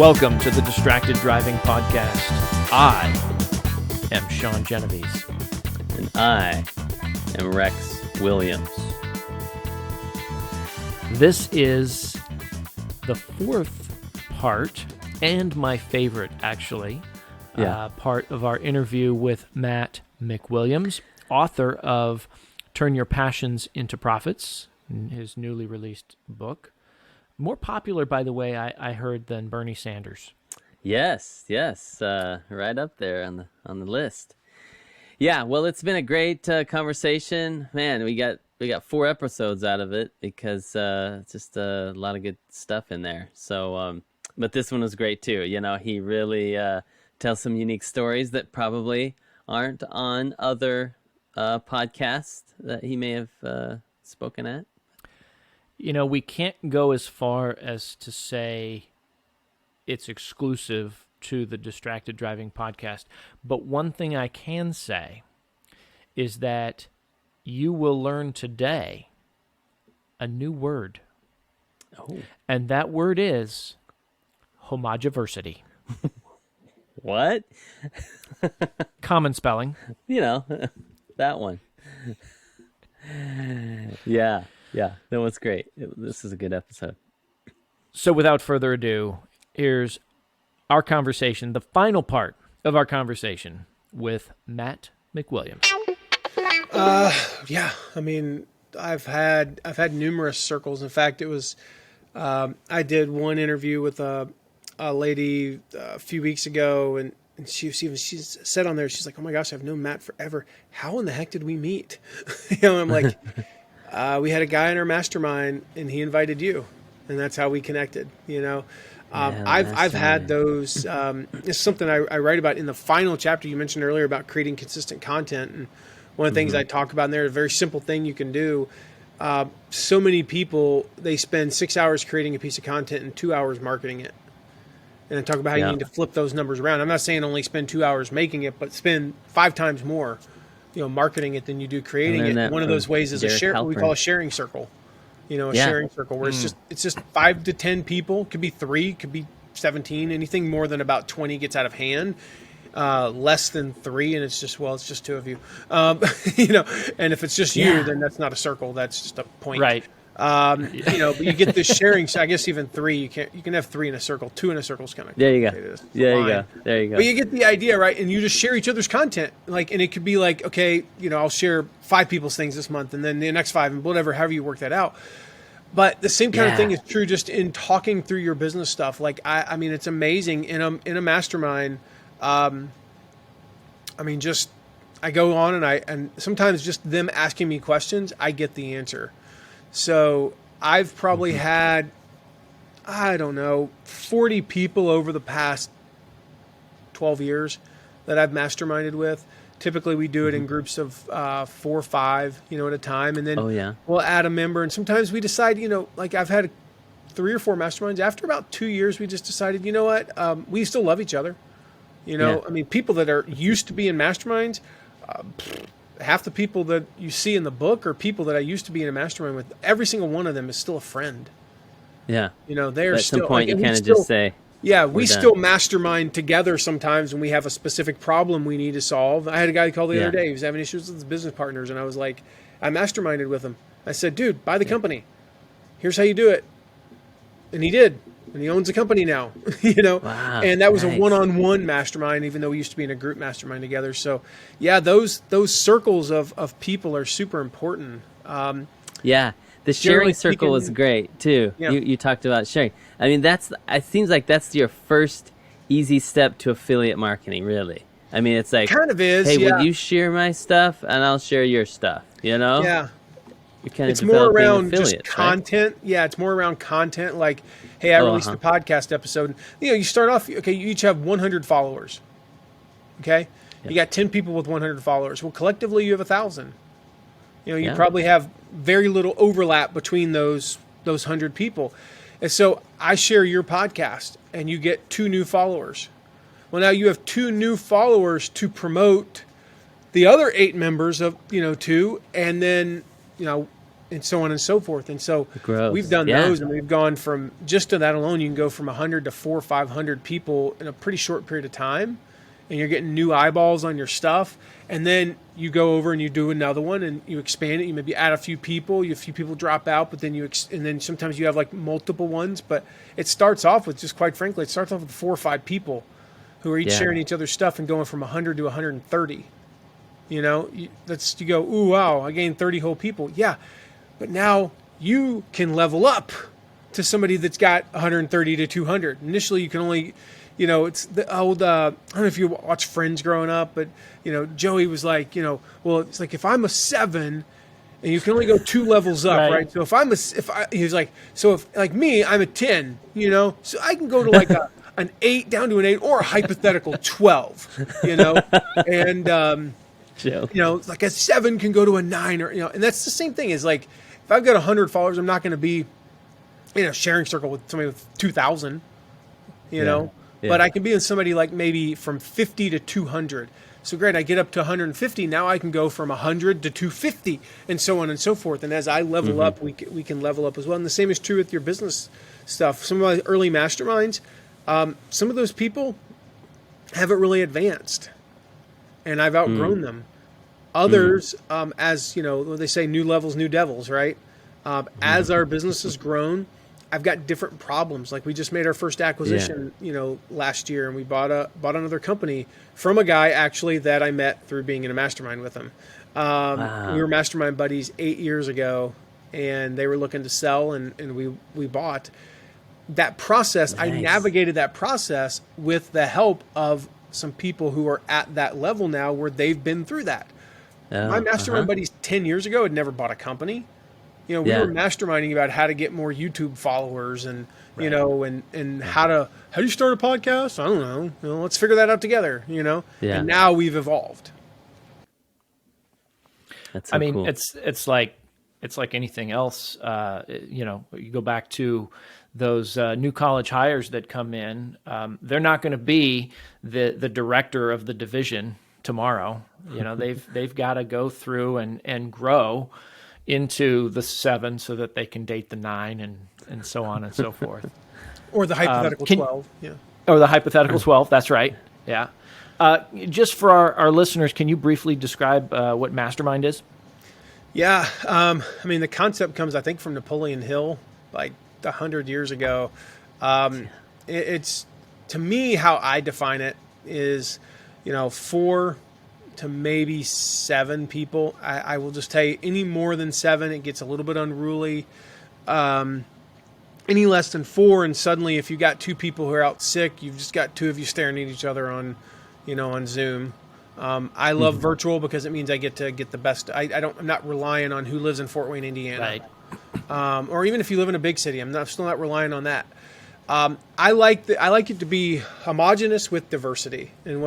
Welcome to the Distracted Driving Podcast. I am Sean Genovese. And I am Rex Williams. This is the fourth part, and my favorite, actually, part of our interview with Matt McWilliams, author of Turn Your Passions into Profits, his newly released book. More popular, by the way, I heard, than Bernie Sanders. Yes, right up there on the list. Yeah, well, it's been a great conversation, man. We got 4 episodes out of it because it's just a lot of good stuff in there. So, but this one was great too. You know, he really tells some unique stories that probably aren't on other podcasts that he may have spoken at. You know, we can't go as far as to say it's exclusive to the Distracted Driving Podcast, but one thing I can say is that you will learn today a new word. Oh. And that word is Homogoversity. What? Common spelling. You know, that one. Yeah, that was great. This is a good episode. So without further ado, here's our conversation, the final part of our conversation with Matt McWilliams. Yeah, I mean, I've had numerous circles. In fact, it was I did one interview with a lady a few weeks ago, and she said on there, she's like, "Oh my gosh, I've known Matt forever. How in the heck did we meet?" I'm like, we had a guy in our mastermind, and he invited you, and that's how we connected. I've had those. It's something I write about in the final chapter you mentioned earlier about creating consistent content, and one of the things I talk about in there, a very simple thing you can do. So many people, they spend 6 hours creating a piece of content and 2 hours marketing it. And I talk about how you need to flip those numbers around. I'm not saying only spend 2 hours making it, but spend 5 times more, marketing it than you do creating it. One of those ways is what we call a sharing circle. Sharing circle where it's just 5 to 10 people, could be 3, could be 17, anything more than about 20 gets out of hand. Less than 3, and it's just 2 of you. And if it's just you, then that's not a circle. That's just a point. Right. But you get this sharing. So I guess even 3, you can have 3 in a circle. 2 in a circle is kind of there. You go. There you go. But you get the idea, right? And you just share each other's content. And it could be like, okay, I'll share 5 people's things this month, and then the next 5, and whatever, however you work that out. But the same kind of thing is true just in talking through your business stuff. I mean, it's amazing in a mastermind. I go on and sometimes just them asking me questions, I get the answer. So I've probably had, 40 people over the past 12 years that I've masterminded with. Typically we do it in groups of 4 or 5, at a time. And then we'll add a member. And sometimes we decide, I've had 3 or 4 masterminds. After about 2 years, we just decided, we still love each other. I mean, people that are used to be in masterminds, half the people that you see in the book are people that I used to be in a mastermind with. Every single one of them is still a friend. Yeah. They are at still. At some point, you kind of just say, yeah, we still mastermind together sometimes when we have a specific problem we need to solve. I had a guy call the other day. He was having issues with his business partners, and I was like, I masterminded with him. I said, dude, buy the company. Here's how you do it. And he did. And he owns a company now, Wow, and that was nice. a one-on-one mastermind, even though we used to be in a group mastermind together. So those circles of people are super important. The sharing circle is great too. Yeah. You talked about sharing. I mean, it seems like that's your first easy step to affiliate marketing, really. I mean, it's like, kind of is, hey, will you share my stuff and I'll share your stuff, Yeah. It's more around just content. Right? Yeah, it's more around content. Like, hey, I released a podcast episode. You start off, okay, you each have 100 followers. Okay? Yep. You got 10 people with 100 followers. Well, collectively, you have 1,000. You probably have very little overlap between those 100 people. And so I share your podcast, and you get 2 new followers. Well, now you have 2 new followers to promote the other 8 members of, 2, and then, and so on and so forth. And so Gross. we've done Yeah. those, and we've gone from just to that alone. You can go from 100 to 400 or 500 people in a pretty short period of time, and you're getting new eyeballs on your stuff. And then you go over and you do another one, and you expand it. You maybe add a few people. A few people drop out, but then and then sometimes you have like multiple ones. But it starts off with, just quite frankly, it starts off with 4 or 5 people who are each sharing each other's stuff and going from 100 to 130. You know, you go, ooh, wow, I gained 30 whole people. Yeah, but now you can level up to somebody that's got 130 to 200. Initially, you can only, you know, it's the old, I don't know if you watch Friends growing up, but, you know, Joey was like, you know, well, it's like if I'm a 7 and you can only go 2 levels up, right? So he was like, so if like me, I'm a 10, you know, so I can go to like an 8 down to an 8 or a hypothetical 12, you know, and, you know, like a 7 can go to a 9 or, you know, and that's the same thing as like, if I've got 100 followers, I'm not going to be in a sharing circle with somebody with 2,000, you know, but I can be with somebody like maybe from 50 to 200. So great, I get up to 150. Now I can go from 100 to 250 and so on and so forth. And as I level up, we can level up as well. And the same is true with your business stuff. Some of my early masterminds, some of those people haven't really advanced, and I've outgrown them. Others, as you know, they say new levels, new devils, right? As our business has grown, I've got different problems. Like we just made our first acquisition, you know, last year, and we bought another company from a guy actually that I met through being in a mastermind with him. We were mastermind buddies 8 years ago, and they were looking to sell, and we bought. That process, I navigated that process with the help of some people who are at that level now where they've been through that. My mastermind buddies 10 years ago had never bought a company. You know, we were masterminding about how to get more YouTube followers and, you know, and how do you start a podcast? I don't know. You know, let's figure that out together, you know? And now we've evolved. That's so cool. It's like anything else. You know, you go back to those new college hires that come in. They're not going to be the director of the division tomorrow. You know, they've got to go through and grow into the 7 so that they can date the 9 and so on and so forth. Or the hypothetical 12. Yeah. Or the hypothetical 12. That's right. Yeah. Just for our listeners, can you briefly describe what mastermind is? Yeah. I mean, the concept comes, I think, from Napoleon Hill, like 100 years ago. It's, to me, how I define it is, you know, 4 to maybe 7 people. I will just tell you, any more than 7, it gets a little bit unruly. Any less than 4, and suddenly if you got 2 people who are out sick, you've just got 2 of you staring at each other on, you know, on Zoom. I love virtual because it means I get to get the best. I'm not relying on who lives in Fort Wayne, Indiana. Right. Or even if you live in a big city, I'm still not relying on that. I like it to be homogenous with diversity, and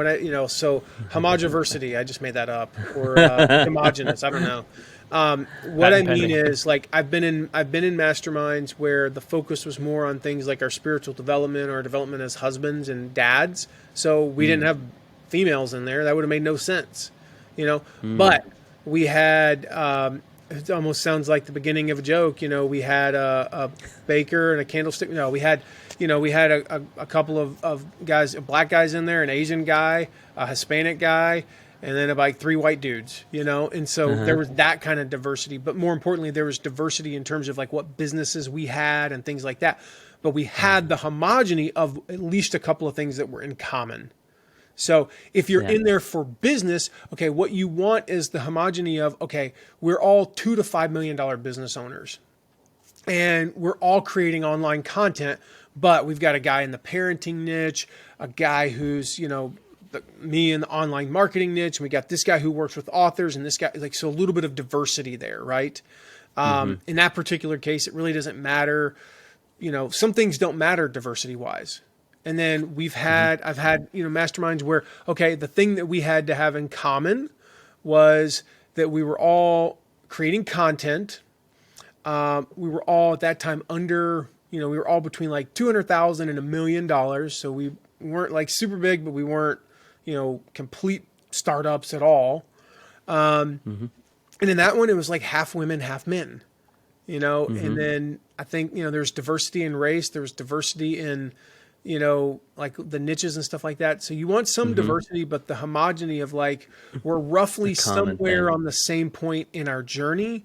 so homogoversity, I just made that up, or homogenous, I don't know. What I mean is, like, I've been in masterminds where the focus was more on things like our spiritual development or development as husbands and dads. So we didn't have females in there. That would have made no sense, you know. But we had. It almost sounds like the beginning of a joke. You know, we had a baker and a candlestick. No, we had a couple of guys, black guys in there, an Asian guy, a Hispanic guy, and then about 3 white dudes, you know. And so there was that kind of diversity. But more importantly, there was diversity in terms of like what businesses we had and things like that. But we had the homogeny of at least a couple of things that were in common. So if you're in there for business, okay, what you want is the homogeny of, okay, we're all $2 to $5 million business owners, and we're all creating online content, but we've got a guy in the parenting niche, a guy who's, you know, me in the online marketing niche, and we got this guy who works with authors, and this guy, like, so a little bit of diversity there, right? In that particular case, it really doesn't matter. You know, some things don't matter diversity-wise. And then I've had, you know, masterminds where, okay, the thing that we had to have in common was that we were all creating content. We were all at that time under, you know, we were all between like $200,000 and $1 million. So we weren't like super big, but we weren't, you know, complete startups at all. And in that one, it was like half women, half men. and then I think, there's diversity in race, there's diversity in, like the niches and stuff like that. So you want some diversity, but the homogeny of like, we're roughly somewhere on the same point in our journey,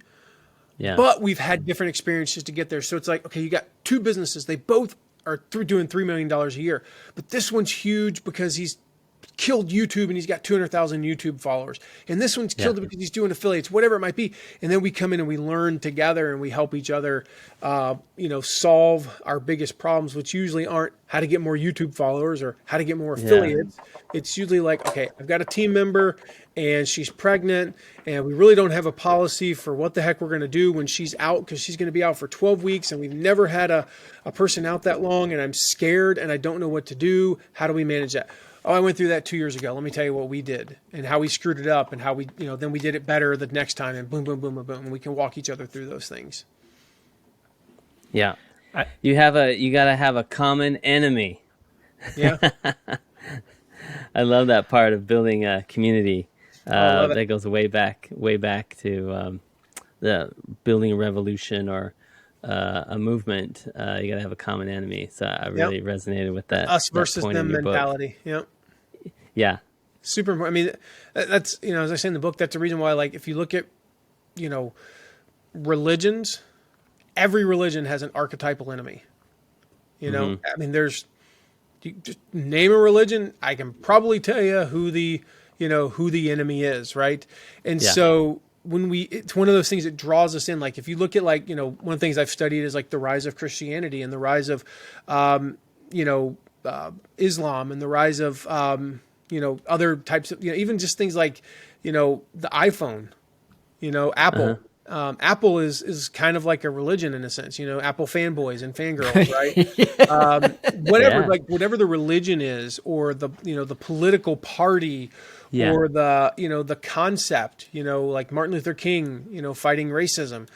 but we've had different experiences to get there. So it's like, okay, you got two businesses. They both are doing $3 million a year, but this one's huge because he's killed YouTube and he's got 200,000 YouTube followers. And this one's killed it because he's doing affiliates, whatever it might be. And then we come in and we learn together and we help each other, solve our biggest problems, which usually aren't how to get more YouTube followers or how to get more affiliates. It's usually like, okay, I've got a team member and she's pregnant and we really don't have a policy for what the heck we're going to do when she's out, because she's going to be out for 12 weeks and we've never had a person out that long, and I'm scared and I don't know what to do. How do we manage that? Oh, I went through that 2 years ago. Let me tell you what we did and how we screwed it up and how we, then we did it better the next time, and boom, boom, boom, boom, boom. And we can walk each other through those things. Yeah. You got to have a common enemy. Yeah. I love that part of building a community. That goes way back to the building a revolution or a movement. You got to have a common enemy. So I really resonated with that. Us versus them mentality. Yep. Yeah. Super important. I mean, that's, as I say in the book, that's the reason why, like, if you look at, religions, every religion has an archetypal enemy. I mean, you just name a religion, I can probably tell you who the enemy is, right? And so it's one of those things that draws us in. Like, if you look at, like, one of the things I've studied is like the rise of Christianity and the rise of, Islam and the rise of, other types of, even just things like, the iPhone, Apple. Apple is kind of like a religion in a sense, Apple fanboys and fangirls, right? Whatever the religion is, or the, the political party, or the, the concept, like Martin Luther King, fighting racism,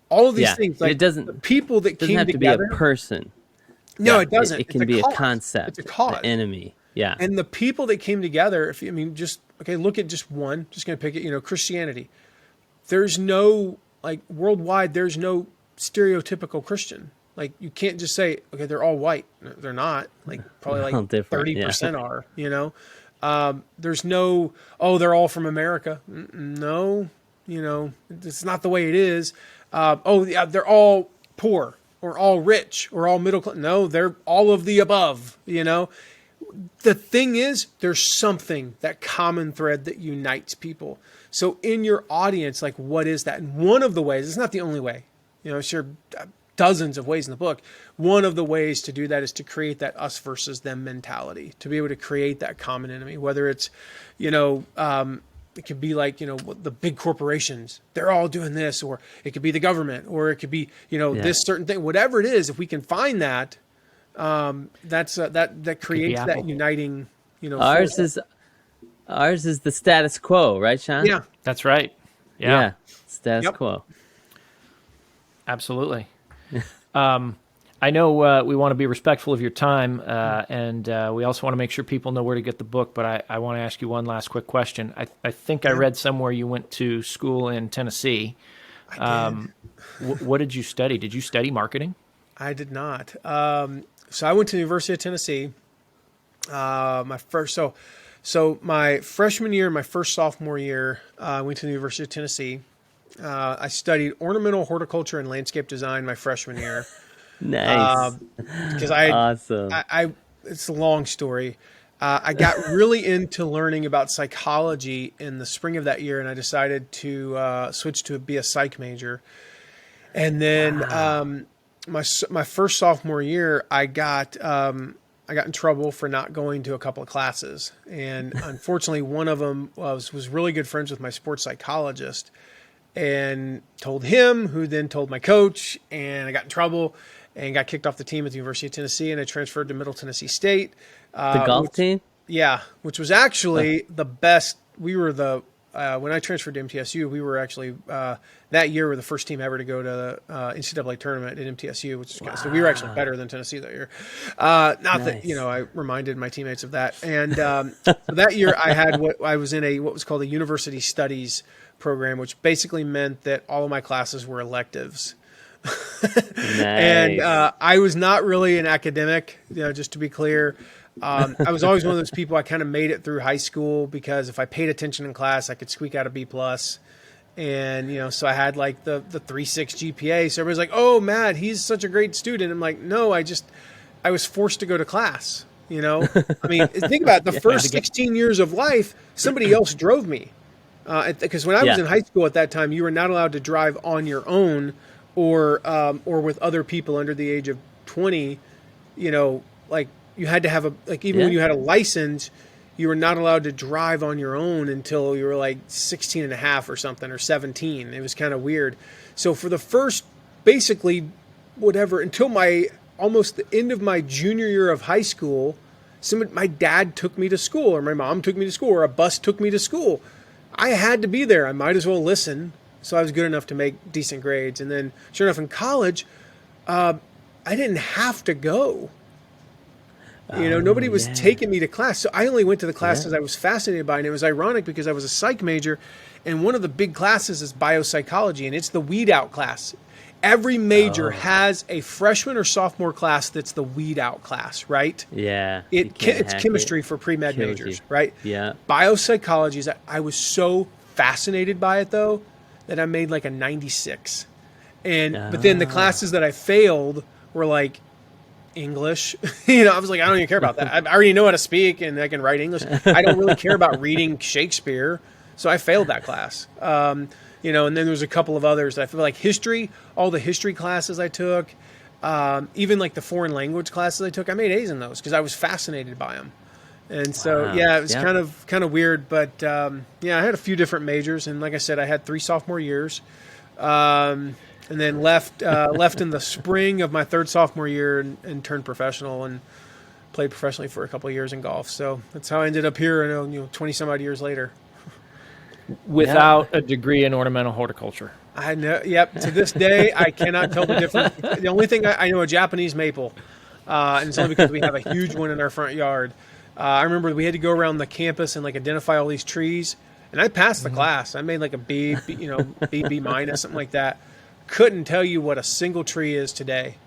all of these things. Like, the people that came together. It doesn't have to be a person. No, it doesn't. It can be a concept. It's a cause. An enemy. Yeah. And the people that came together, look at just one, just going to pick it, Christianity. There's no, like, worldwide, there's no stereotypical Christian. Like, you can't just say, okay, they're all white. No, they're not. Like, probably like 30% are, there's no, they're all from America. No, it's not the way it is. They're all poor or all rich or all middle class. No, they're all of the above, The thing is, there's something, that common thread that unites people. So in your audience, like, what is that? And one of the ways, it's not the only way, sure, dozens of ways in the book. One of the ways to do that is to create that us versus them mentality, to be able to create that common enemy, whether it's, it could be like, the big corporations, they're all doing this, or it could be the government, or it could be, this certain thing, whatever it is. If we can find that, that creates that uniting, Ours is the status quo, right, Sean? Yeah, that's right. Yeah. Status quo. Absolutely. I know we want to be respectful of your time, and we also want to make sure people know where to get the book, but I want to ask you one last quick question. I think I read somewhere you went to school in Tennessee. I did. What did you study? Did you study marketing? I did not. So I went to the University of Tennessee. So my freshman year, my first sophomore year, I went to the University of Tennessee. I studied ornamental horticulture and landscape design my freshman year. Nice. Because awesome. It's a long story. I got really into learning about psychology in the spring of that year, and I decided to switch to be a psych major. And then my first sophomore year, I got in trouble for not going to a couple of classes. And unfortunately, one of them was really good friends with my sports psychologist, and told him, who then told my coach, and I got in trouble and got kicked off the team at the University of Tennessee, and I transferred to Middle Tennessee State. The golf team? Yeah, which was actually the best. We were when I transferred to MTSU, we were actually, that year, we were the first team ever to go to the NCAA tournament at MTSU, which is so we were actually better than Tennessee that year. Not that, I reminded my teammates of that. And so that year I was in what was called a university studies program, which basically meant that all of my classes were electives. And I was not really an academic, just to be clear. I was always one of those people. I kind of made it through high school because if I paid attention in class, I could squeak out a B plus. And, so I had like the 3.6 GPA. So everybody's like, oh, Matt, he's such a great student. I'm like, no, I was forced to go to class. I mean, think about it, the first 16 years of life, somebody else drove me. Because when I was in high school at that time, you were not allowed to drive on your own or with other people under the age of 20. Like you had to have when you had a license, you were not allowed to drive on your own until you were like 16 and a half or something, or 17. It was kind of weird. So for the first, basically, until almost the end of my junior year of high school, my dad took me to school, or my mom took me to school, or a bus took me to school. I had to be there. I might as well listen. So I was good enough to make decent grades. And then, sure enough, in college, I didn't have to go. Nobody was taking me to class. So I only went to the classes I was fascinated by. And it was ironic because I was a psych major, and one of the big classes is biopsychology, and it's the weed out class. Every major has a freshman or sophomore class that's the weed out class, right? Yeah. It's chemistry for pre-med majors, right? Yeah. Biopsychology, I was so fascinated by it, though, that I made like a 96. But then the classes that I failed were like English. I was like, I don't even care about that. I already know how to speak and I can write English. I don't really care about reading Shakespeare. So I failed that class. And then there's a couple of others that I feel like history, all the history classes I took, even like the foreign language classes I took, I made A's in those because I was fascinated by them. And so, it was kind of weird, but I had a few different majors. And like I said, I had 3 sophomore years, and then left in the spring of my 3rd sophomore year and turned professional and played professionally for a couple of years in golf. So that's how I ended up here, 20 some odd years later. Without a degree in ornamental horticulture. I know. Yep. To this day, I cannot tell the difference. The only thing I know a Japanese maple, and it's only because we have a huge one in our front yard. I remember we had to go around the campus and like identify all these trees, and I passed the class. I made like a B minus, something like that. Couldn't tell you what a single tree is today.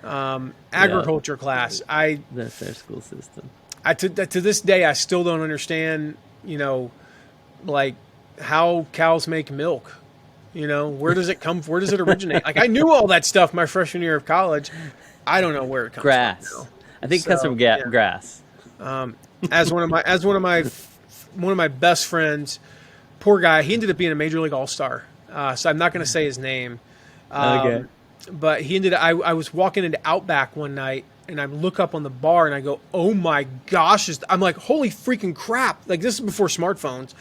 Agriculture class. That's their school system. To this day, I still don't understand. Like how cows make milk. Where does it come from? Where does it originate? Like I knew all that stuff my freshman year of college. I don't know where it comes from. Grass. I think it comes from grass. As one of my best friends, poor guy, he ended up being a major league all-star. So I'm not going to say his name. Okay. But I was walking into Outback one night, and I look up on the bar and I go, oh my gosh. I'm like, holy freaking crap. Like this is before smartphones.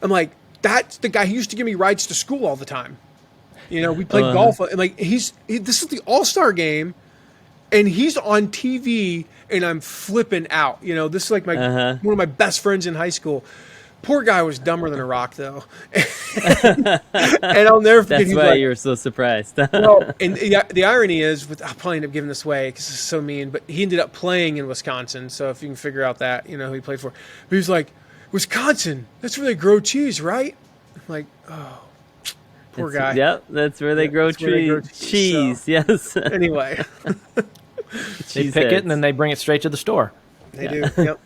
I'm like, that's the guy who used to give me rides to school all the time. We played golf. And like, this is the all-star game, and he's on TV, and I'm flipping out. This is like one of my best friends in high school. Poor guy was dumber than a rock, though. And I'll never forget. That's why you were so surprised. Well, and the irony is, I'll probably end up giving this away because it's so mean, but he ended up playing in Wisconsin. So if you can figure out that, who he played for. But he was like, Wisconsin, that's where they grow cheese, right? I'm like, oh, poor guy. Yep, that's where they grow cheese. So. Yes. Anyway. They pick it and then they bring it straight to the store. They do, yep.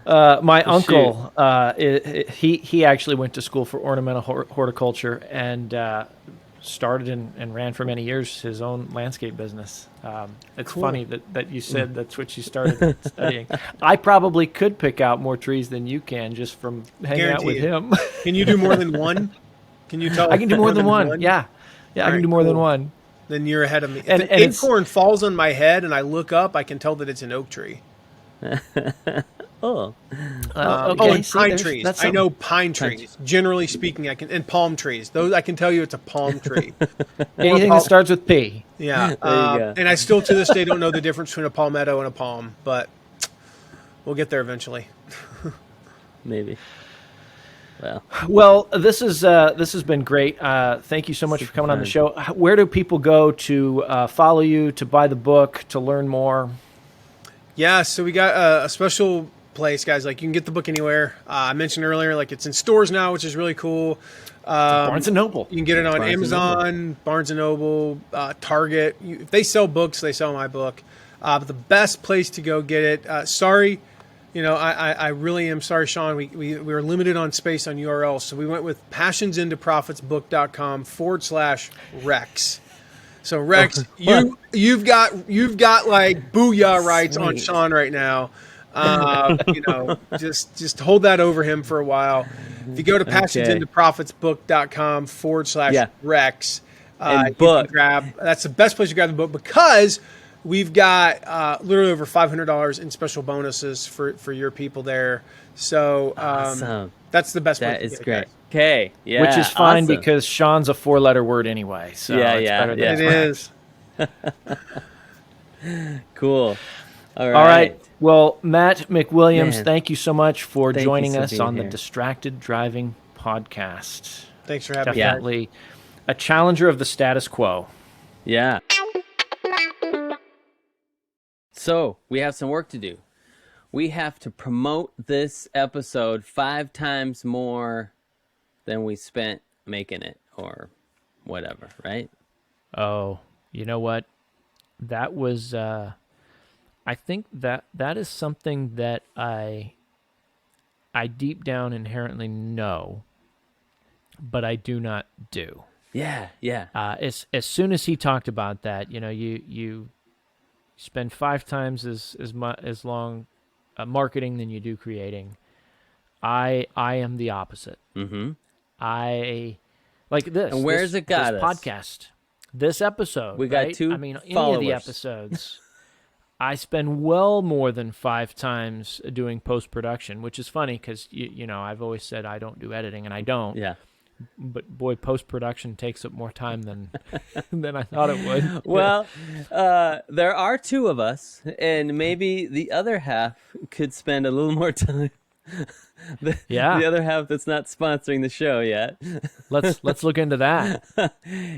My uncle, he actually went to school for ornamental horticulture and started and ran for many years his own landscape business. It's cool. Funny that you said that's what you started studying. I probably could pick out more trees than you can just from hanging out with him. Can you do more than one? Can you tell? I can do more than one. Yeah, I can do more than one. Then you're ahead of me. If an acorn falls on my head and I look up, I can tell that it's an oak tree. Okay. And pine trees. I know pine trees. Generally speaking, and palm trees. Those I can tell you it's a palm tree. Anything that starts with P. Yeah. And I still to this day don't know the difference between a palmetto and a palm, but we'll get there eventually. Maybe. Well, this has been great. Thank you so much for coming on the show. Where do people go to follow you, to buy the book, to learn more? Yeah, so we got a special place, guys. Like, you can get the book anywhere. I mentioned earlier, like, it's in stores now, which is really cool. Barnes and Noble. You can get it on Amazon, Barnes and Noble, Target. If they sell books, they sell my book. But the best place to go get it. Sorry, I really am sorry, Sean. We were limited on space on URLs, so we went with passionsintoprofitsbook.com/Rex. So Rex, you've got like booyah rights on Sean right now. Just hold that over him for a while. If you go to passionsintoprofitsbook.com/Rex, you can grab. That's the best place to grab the book, because we've got literally over $500 in special bonuses for your people there. So awesome. That's the best place. That is great. Okay, yeah, which is fine because Sean's a 4-letter word anyway. So it's better than it is. Cool. All right. Well, Matt McWilliams, thank you so much for joining us on the Distracted Driving Podcast. Thanks for having me. Definitely a challenger of the status quo. Yeah. So we have some work to do. We have to promote this episode 5 times more than we spent making it, or whatever, right? Oh, you know what? That was, I think that is something that I deep down inherently know, but I do not do. Yeah. As soon as he talked about that, you spend 5 times as long marketing than you do creating. I am the opposite. Mm-hmm. I like this. And where's it got this us? Podcast, this episode. We got 2 any followers. of the episodes, I spend well more than 5 times doing post-production, which is funny because I've always said I don't do editing, and I don't. Yeah. But boy, post-production takes up more time than I thought it would. Well, there are 2 of us, and maybe the other half could spend a little more time. The other half that's not sponsoring the show yet. Let's look into that.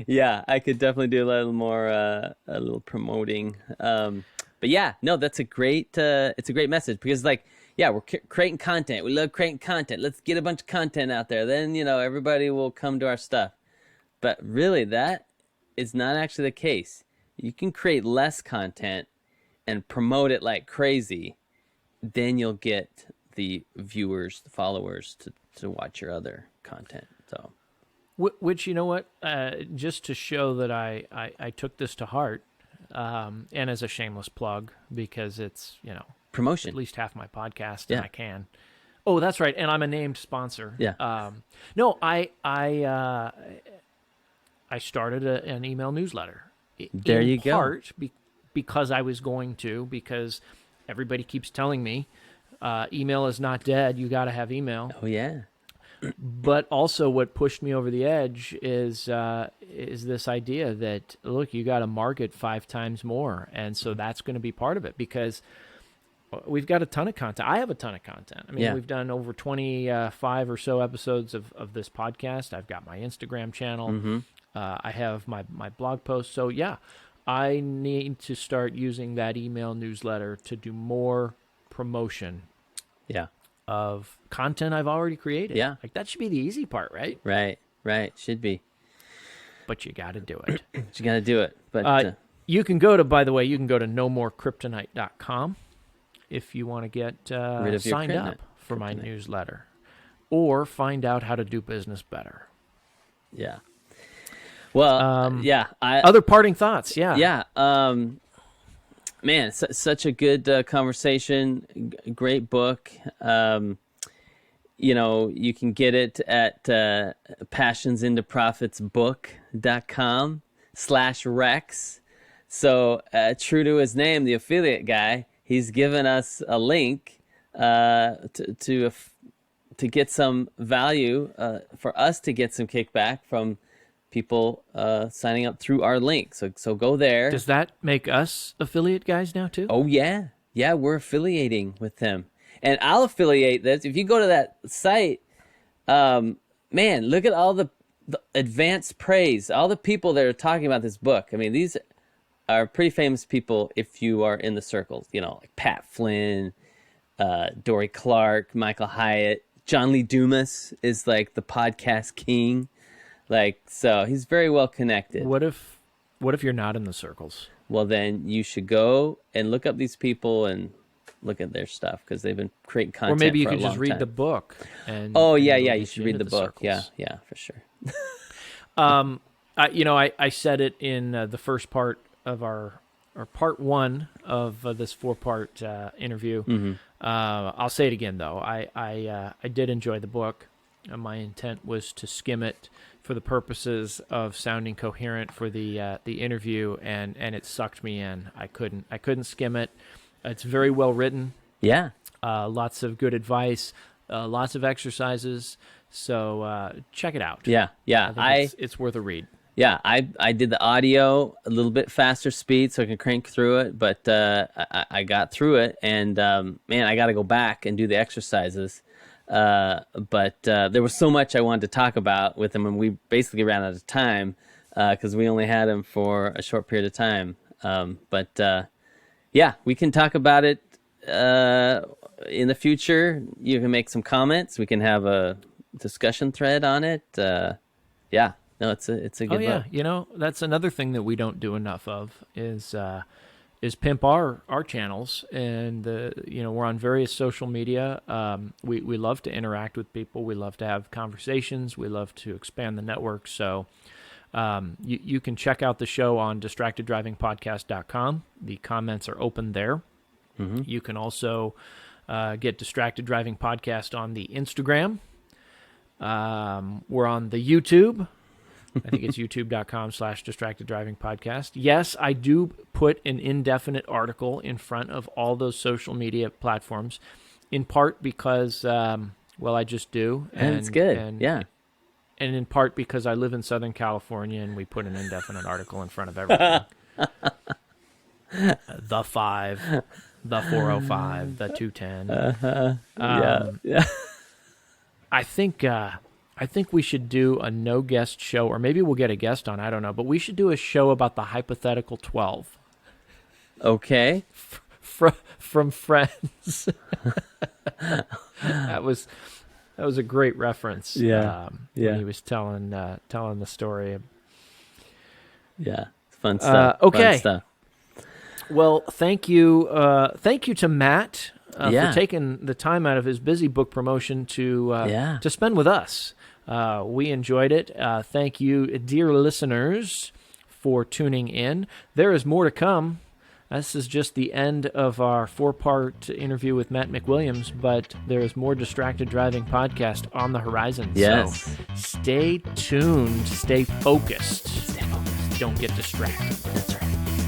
Yeah, I could definitely do a little more, a little promoting. But yeah, no, that's a great. It's a great message because, we're creating content. We love creating content. Let's get a bunch of content out there. Then everybody will come to our stuff. But really, that is not actually the case. You can create less content and promote it like crazy. Then you'll get the viewers, the followers to watch your other content. So, which just to show that I took this to heart, and as a shameless plug because it's promotion, at least half my podcast, and I can. Oh, that's right, and I'm a named sponsor. Yeah. No, I started an email newsletter. There you go. Part because I was going to, because everybody keeps telling me. Email is not dead. You got to have email. Oh yeah. But also, what pushed me over the edge is this idea that look, you got to market 5 times more, and so that's going to be part of it because we've got a ton of content. I have a ton of content. I mean, we've done over 25 or so episodes of this podcast. I've got my Instagram channel. Mm-hmm. I have my blog posts. So yeah, I need to start using that email newsletter to do more promotion. Yeah. Of content I've already created. Yeah. Like that should be the easy part, right? Right. Should be. But you got to do it. You got to do it. But you can go to nomorekryptonite.com if you want to get signed up for my newsletter or find out how to do business better. Yeah. Well, other parting thoughts. Yeah. Yeah. Man, such a good conversation. Great book. You can get it at passionsintoprofitsbook.com/Rex. So true to his name, the affiliate guy, he's given us a link to get some value for us to get some kickback from people signing up through our link. So go there. Does that make us affiliate guys now too? Oh yeah. Yeah, we're affiliating with them. And I'll affiliate this. If you go to that site, man, look at all the advanced praise, all the people that are talking about this book. I mean, these are pretty famous people if you are in the circles, like Pat Flynn, Dory Clark, Michael Hyatt, John Lee Dumas is like the podcast king. Like, so he's very well connected. What if you're not in the circles? Well, then you should go and look up these people and look at their stuff because they've been creating content. Or maybe you for a could just long read time. the book. And Oh yeah, it'll yeah. get You should read into the book. circles. Yeah, for sure. I said it in the first part of our part one of this 4-part interview. Mm-hmm. I'll say it again though. I did enjoy the book. My intent was to skim it for the purposes of sounding coherent for the interview, and it sucked me in. I couldn't skim it. It's very well written. Yeah. Lots of good advice. Lots of exercises. So check it out. Yeah. I think it's worth a read. Yeah, I did the audio a little bit faster speed so I can crank through it, but I got through it, and man, I got to go back and do the exercises. But there was so much I wanted to talk about with him, and we basically ran out of time because we only had him for a short period of time. But yeah, we can talk about it in the future. You can make some comments. We can have a discussion thread on it. Yeah. No, it's a good book. Oh yeah, that's another thing that we don't do enough of is pimp our channels, and we're on various social media. We love to interact with people. We love to have conversations. We love to expand the network. So you can check out the show on distracteddrivingpodcast.com. The comments are open there. Mm-hmm. You can also get Distracted Driving Podcast on the Instagram. We're on the YouTube. I think it's youtube.com/Distracted Driving Podcast. Yes, I do put an indefinite article in front of all those social media platforms, in part because, I just do. And it's good, yeah. And in part because I live in Southern California and we put an indefinite article in front of everything. The 5, the 405, the 210. Yeah. I think we should do a no guest show, or maybe we'll get a guest on. I don't know, but we should do a show about the hypothetical 12. Okay. From Friends. That was a great reference. Yeah. When he was telling the story. Yeah. Fun stuff. Okay. Fun stuff. Well, thank you to Matt Yeah. for taking the time out of his busy book promotion to spend with us. We enjoyed it. Thank you, dear listeners, for tuning in. There is more to come. This is just the end of our 4-part interview with Matt McWilliams, but there is more Distracted Driving Podcast on the horizon. Yes. So stay tuned. Stay focused. Don't get distracted. That's right.